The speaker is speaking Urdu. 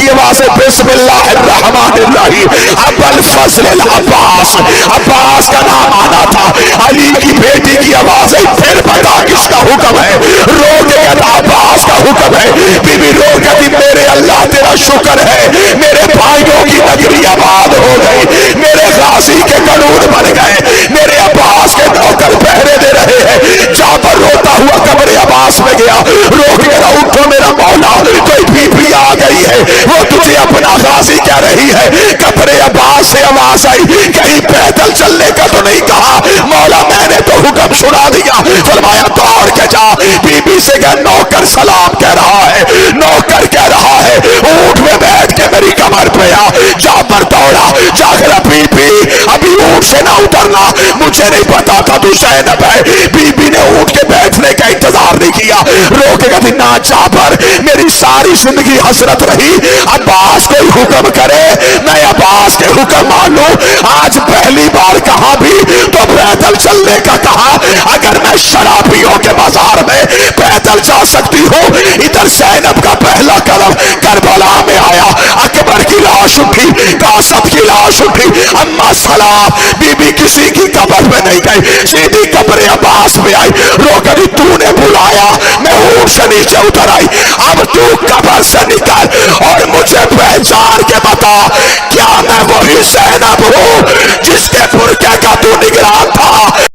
کی آواز ہے بسم اللہ الرحمن الرحیم ابو الفضل العباس، عباس کا نام آنا تھا، علی کی بیٹی کی آواز ہے پھر بتا کس کا حکم ہے؟ رو کے کہتا عباس کا حکم ہے۔ بی بی رو کہتی میرے اللہ تیرا شکر ہے میرے بھائیوں کی نگری آباد ہو گئی، میرے غازی کے قانون بن گئے، میرے عباس کے نوکر پہرے دے رہے ہیں۔ جعفر روتا ہوا قبر عباس میں گیا، رو کے کہا اٹھو میرا مولا، کوئی بی بی آ گئی ہے، وہ تجھے اپنا غازی کہہ رہی ہے۔ قبر عباس سے آواز آئی کہیں پیدل چلنے کا تو نہیں کہا؟ مولا میں نے تو حکم سنا دیا۔ فرمایا دوڑ کے جا، بی بی سے کہ نوکر سلام کہہ رہا ہے، نوکر کہہ رہا ہے اونٹ میں بیٹھ کے میری کمر پہ آ۔ جعفر دوڑا، جا کر بی بی ابھی اونٹ سے نہ اترنا، مجھے نہیں پتا تھا تو زینب ہے۔ بی بی نے اونٹ کے بیٹھنے کا انتظار نہیں کیا، رو کے کہتی نہ جعفر میری ساری زندگی حسرت رہی عباس کوئی حکم کرے میں عباس کے حکم مانوں۔ آج پہلی بار کہا بھی تو پیدل چلنے کا کہا، اگر میں شرابیوں کے بازار میں پیدل جا سکتی ہوں۔ ادھر زینب کا پہلا قدم کربلا میں آیا، اکبر کی لاش اٹھی، قاسم کی لاش اٹھی، اما سلام بی بی کسی کی قبر میں نہیں گئی، سیدھی قبر عباس میں آئی۔ رو کر تو نے بلایا میں اونٹ سے نیچے اتر آئی، اب تو قبر سے نکل اور مجھے پہچان کے بتا کیا میں وہی زینب ہوں جس کے برقع کا تو نگران تھا؟